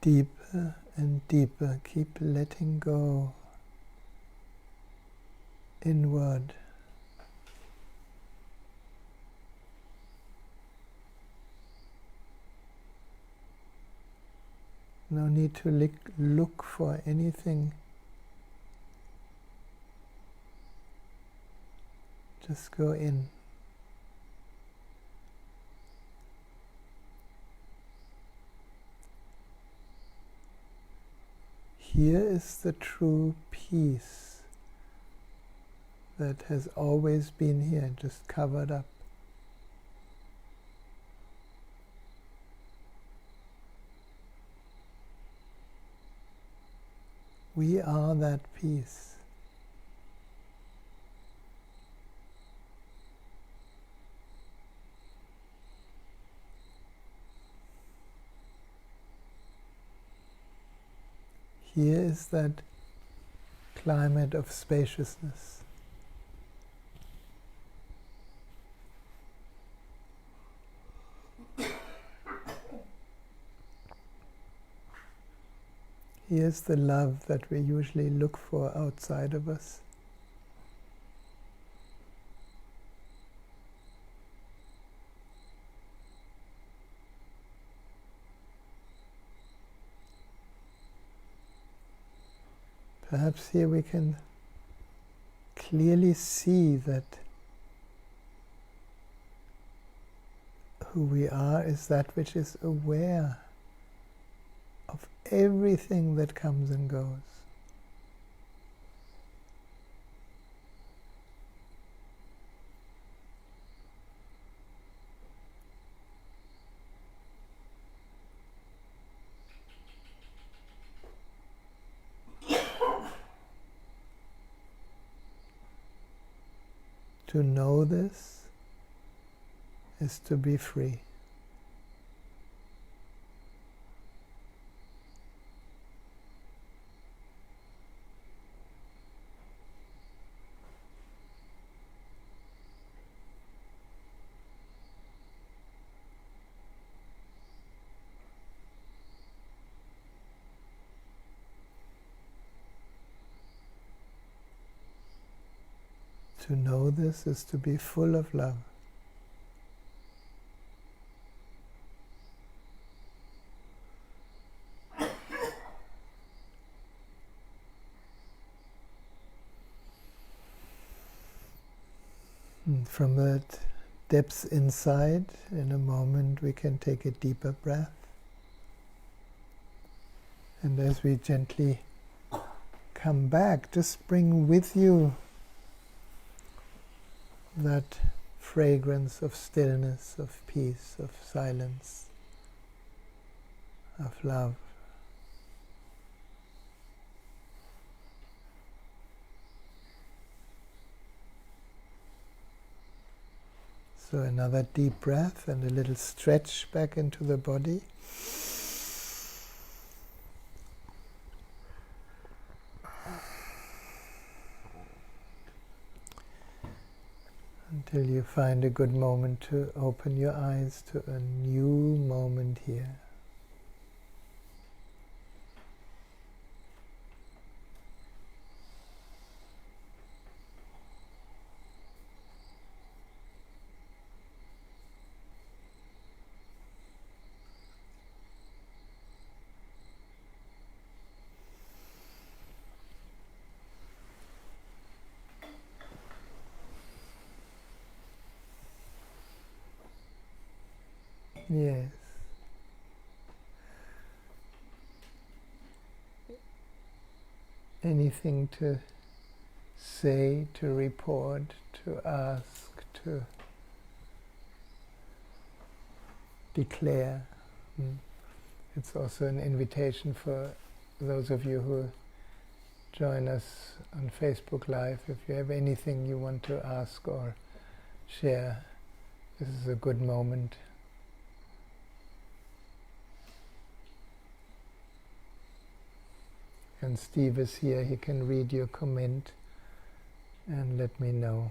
Speaker 1: deeper and deeper. Keep letting go inward. No need to look for anything. Just go in. Here is the true peace that has always been here, just covered up. We are that peace. Here is that climate of spaciousness. Here's the love that we usually look for outside of us. Perhaps here we can clearly see that who we are is that which is aware of everything that comes and goes. To know this is to be free. To know this is to be full of love. And from that depths inside, in a moment we can take a deeper breath. And as we gently come back, just bring with you that fragrance of stillness, of peace, of silence, of love. So another deep breath and a little stretch back into the body. Until you find a good moment to open your eyes to a new moment here. Yes. Anything to say, to report, to ask, to declare. It's also an invitation for those of you who join us on Facebook Live. If you have anything you want to ask or share, this is a good moment. And Steve is here, he can read your comment and let me know.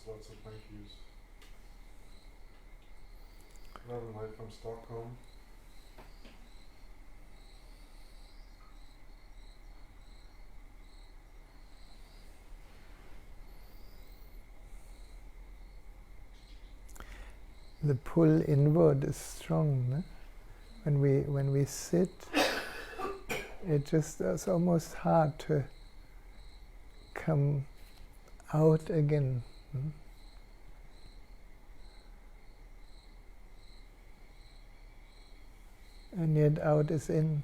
Speaker 2: lots of thank yous. Love and light from Stockholm.
Speaker 1: The pull inward is strong. No? When we sit, it's almost hard to come out again. And yet out is in.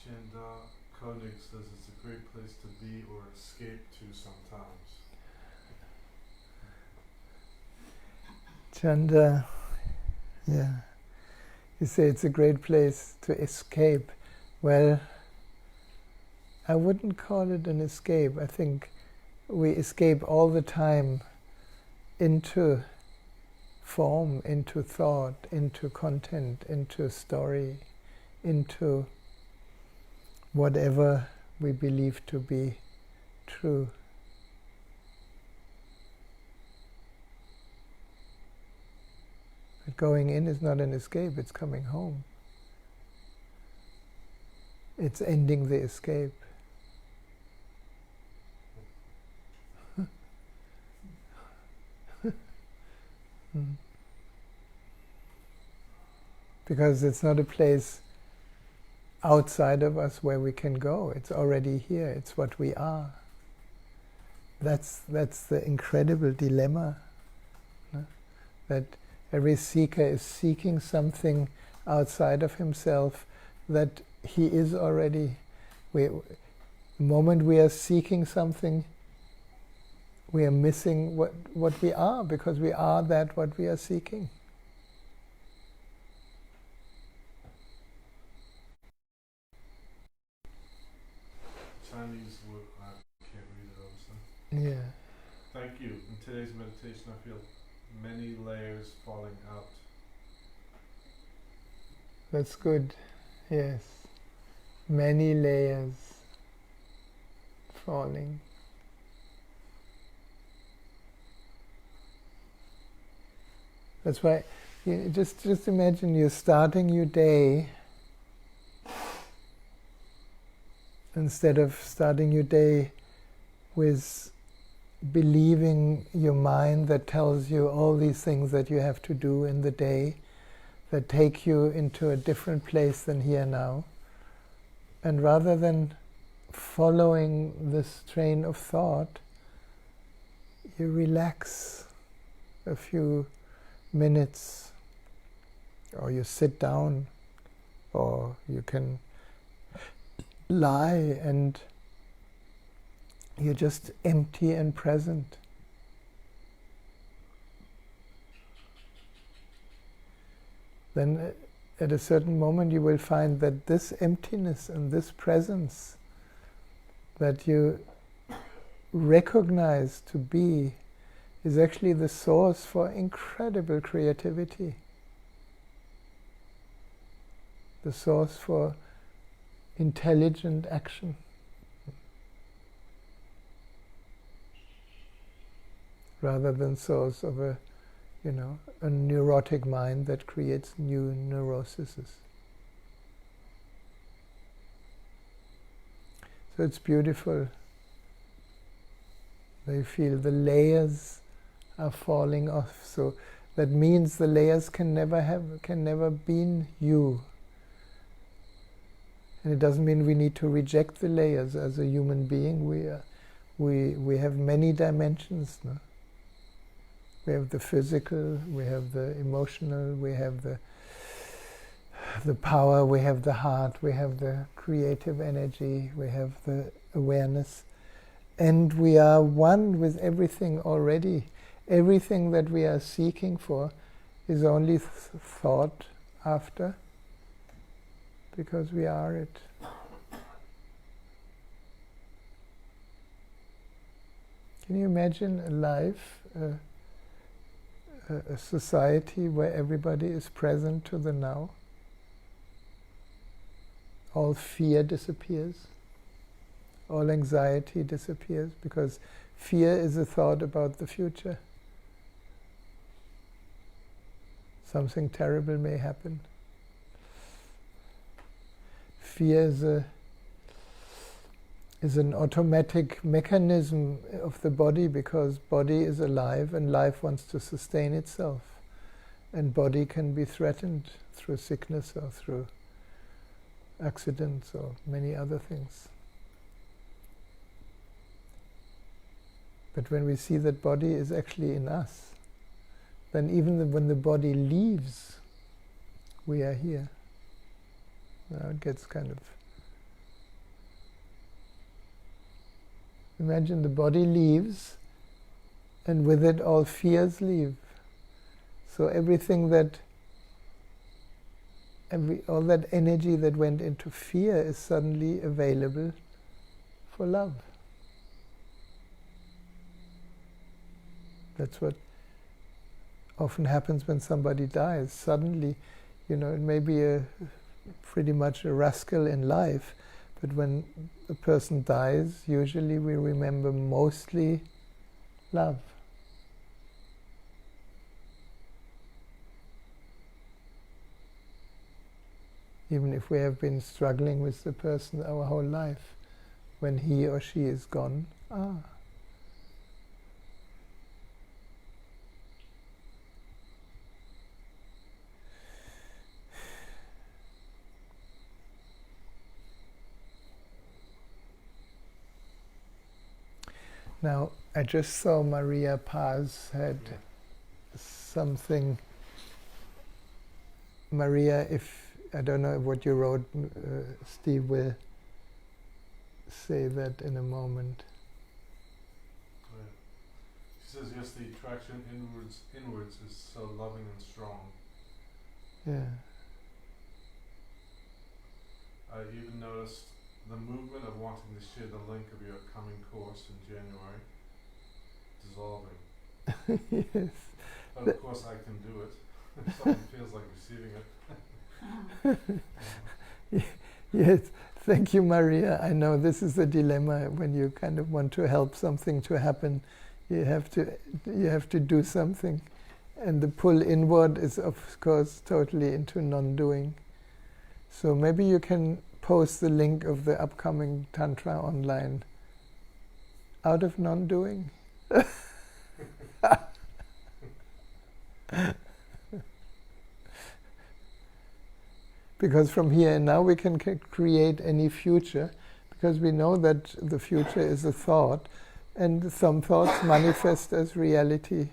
Speaker 2: Chanda Koenig says it's a great place to be or escape to sometimes.
Speaker 1: Chanda, yeah. You say it's a great place to escape. Well, I wouldn't call it an escape. I think we escape all the time into form, into thought, into content, into story, into whatever we believe to be true. But going in is not an escape, it's coming home. It's ending the escape. Because it's not a place outside of us where we can go. It's already here. It's what we are. That's the incredible dilemma. No? That every seeker is seeking something outside of himself that he is already. The moment we are seeking something, we are missing what we are, because we are that what we are seeking.
Speaker 2: Chinese word, I can't read it obviously.
Speaker 1: Yeah.
Speaker 2: Thank you. In today's meditation I feel many layers falling out.
Speaker 1: That's good. Yes. Many layers falling. That's why you just imagine you're starting your day. Instead of starting your day with believing your mind that tells you all these things that you have to do in the day, that take you into a different place than here now. And rather than following this train of thought, you relax a few minutes, or you sit down, or you can lie and you're just empty and present. Then at a certain moment you will find that this emptiness and this presence that you recognize to be is actually the source for incredible creativity. The source for intelligent action. Rather than source of a neurotic mind that creates new neuroses. So it's beautiful So you feel the layers are falling off. So that means the layers can never be you. And it doesn't mean we need to reject the layers as a human being. We have many dimensions. No? We have the physical, we have the emotional, we have the power, we have the heart, we have the creative energy, we have the awareness. And we are one with everything already. Everything that we are seeking for is only thought after, because we are it. Can you imagine a life, a society where everybody is present to the now? All fear disappears. All anxiety disappears, because fear is a thought about the future. Something terrible may happen. Fear is an automatic mechanism of the body, because body is alive and life wants to sustain itself. And body can be threatened through sickness or through accidents or many other things. But when we see that body is actually in us, then even when the body leaves, we are here. Now it gets kind of... Imagine the body leaves, and with it all fears leave. So everything all that energy that went into fear is suddenly available for love. That's what often happens when somebody dies. Suddenly, it may be pretty much a rascal in life, but when a person dies, usually we remember mostly love. Even if we have been struggling with the person our whole life, when he or she is gone, Now, I just saw Maria Paz had something. Maria, I don't know what you wrote, Steve will say that in a moment.
Speaker 2: Right. She says, yes, the attraction inwards is so loving and strong.
Speaker 1: Yeah.
Speaker 2: I even noticed the movement of wanting to share the link of your upcoming course in January dissolving.
Speaker 1: Yes.
Speaker 2: But of course I can do it. If someone feels like receiving it.
Speaker 1: Yes, thank you, Maria. I know this is a dilemma when you kind of want to help something to happen. You have to do something, and the pull inward is, of course, totally into non-doing. So maybe you can post the link of the upcoming Tantra online out of non-doing. Because from here and now we can create any future, because we know that the future is a thought, and some thoughts manifest as reality.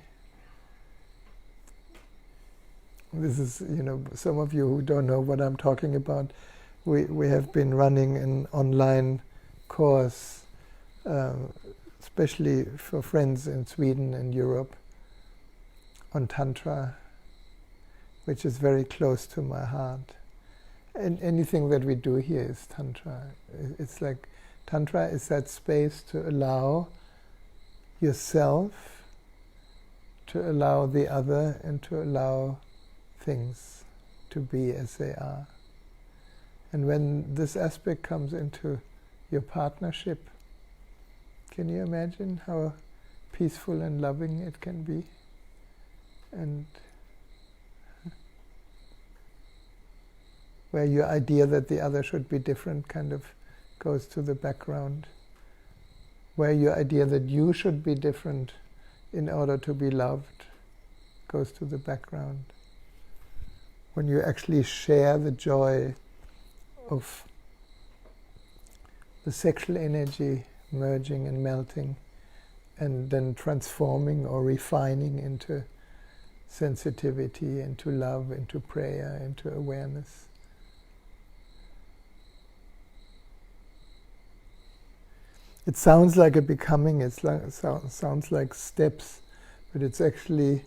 Speaker 1: This is, some of you who don't know what I'm talking about, we have been running an online course, especially for friends in Sweden and Europe, on Tantra, which is very close to my heart. And anything that we do here is Tantra. It's like, Tantra is that space to allow yourself, to allow the other, and to allow things to be as they are. And when this aspect comes into your partnership, can you imagine how peaceful and loving it can be? And where your idea that the other should be different kind of goes to the background. where your idea that you should be different in order to be loved goes to the background. When you actually share the joy of the sexual energy merging and melting and then transforming or refining into sensitivity, into love, into prayer, into awareness. It sounds like a becoming, it sounds like steps, but it's actually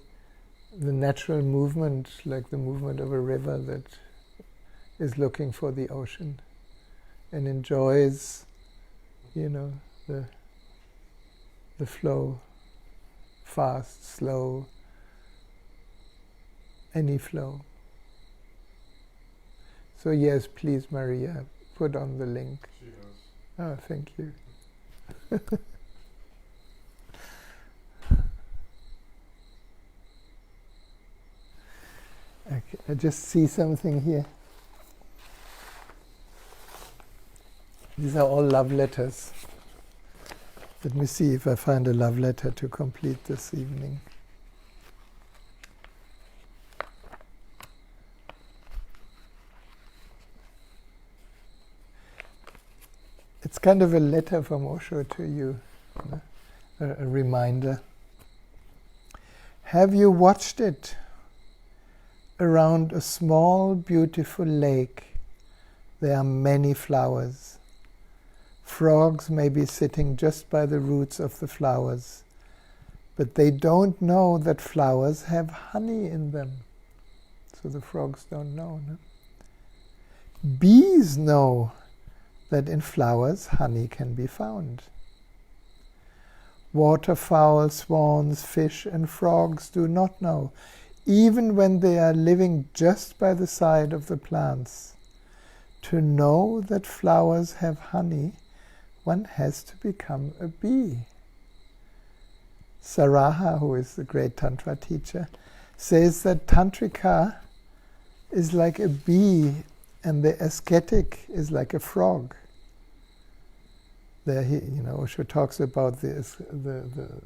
Speaker 1: the natural movement, like the movement of a river that is looking for the ocean and enjoys, the flow, fast, slow, any flow. So yes, please, Maria, put on the link.
Speaker 2: She has.
Speaker 1: Oh, thank you. Okay, I just see something here. These are all love letters. Let me see if I find a love letter to complete this evening. It's kind of a letter from Osho to you, a reminder. Have you watched it? Around a small, beautiful lake, there are many flowers. Frogs may be sitting just by the roots of the flowers, but they don't know that flowers have honey in them. So the frogs don't know. No? Bees know that in flowers honey can be found. Waterfowl, swans, fish, and frogs do not know, even when they are living just by the side of the plants. To know that flowers have honey, one has to become a bee. Saraha, who is the great Tantra teacher, says that Tantrika is like a bee and the ascetic is like a frog. There, Osho talks about the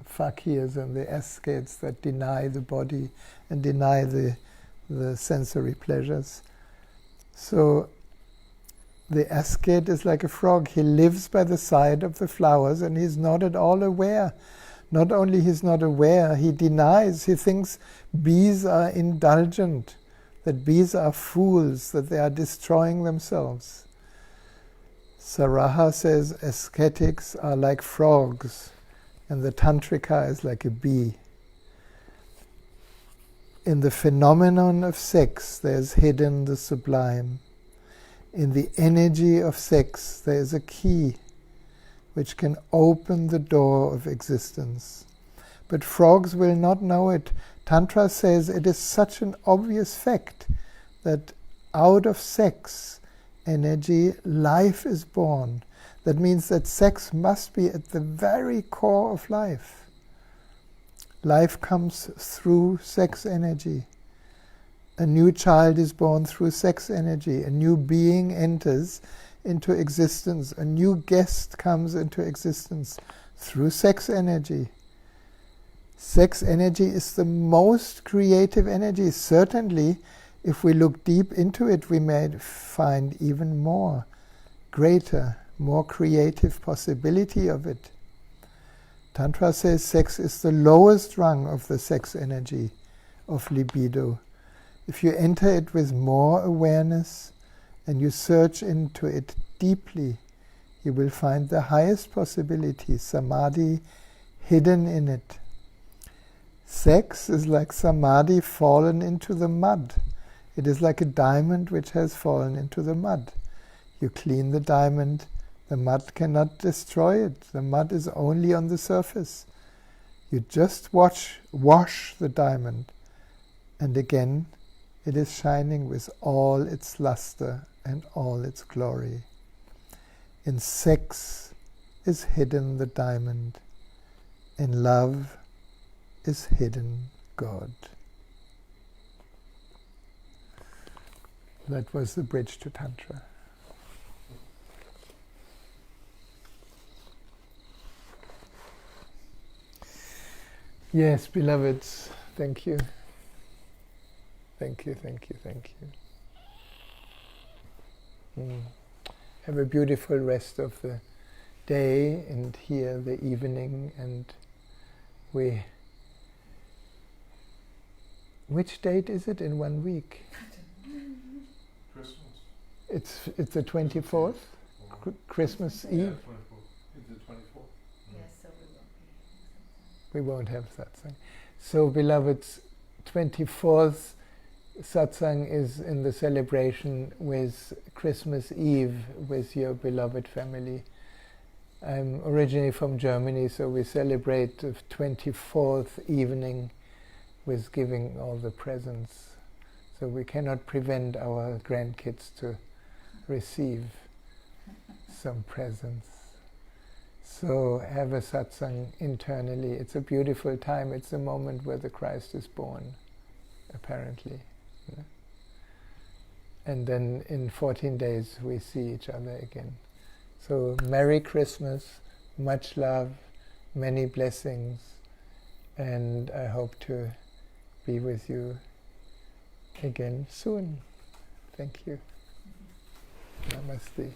Speaker 1: fakirs and the ascets that deny the body and deny the sensory pleasures. So the ascet is like a frog. He lives by the side of the flowers and he's not at all aware. Not only he's not aware, he denies. He thinks bees are indulgent, that bees are fools, that they are destroying themselves. Saraha says ascetics are like frogs and the Tantrika is like a bee. In the phenomenon of sex there is hidden the sublime. In the energy of sex there is a key which can open the door of existence. But frogs will not know it. Tantra says it is such an obvious fact that out of sex energy, life is born. That means that sex must be at the very core of life. Life comes through sex energy. A new child is born through sex energy. A new being enters into existence. A new guest comes into existence through sex energy. Sex energy is the most creative energy. Certainly, if we look deep into it, we may find even more, greater, more creative possibility of it. Tantra says sex is the lowest rung of the sex energy of libido. If you enter it with more awareness and you search into it deeply, you will find the highest possibility, samadhi, hidden in it. Sex is like samadhi fallen into the mud. It is like a diamond which has fallen into the mud. You clean the diamond, the mud cannot destroy it. The mud is only on the surface. You just wash the diamond, and again it is shining with all its luster and all its glory. In sex is hidden the diamond. In love is hidden God. That was the bridge to Tantra. Yes, beloveds, thank you. Thank you, thank you, thank you. Have a beautiful rest of the day and here the evening, and which date is it in 1 week?
Speaker 2: Christmas.
Speaker 1: It's the 24th, Christmas
Speaker 2: Yeah,
Speaker 1: Eve.
Speaker 2: 24th. It's the 24th.
Speaker 3: Yes, so
Speaker 1: We won't have satsang. So, beloveds, 24th satsang is in the celebration with Christmas Eve with your beloved family. I'm originally from Germany, so we celebrate the 24th evening with giving all the presents. So we cannot prevent our grandkids to receive some presents. So have a satsang internally. It's a beautiful time. It's the moment where the Christ is born, apparently. Yeah. And then in 14 days we see each other again. So Merry Christmas, much love, many blessings, and I hope to be with you again soon. Thank you. Namaste.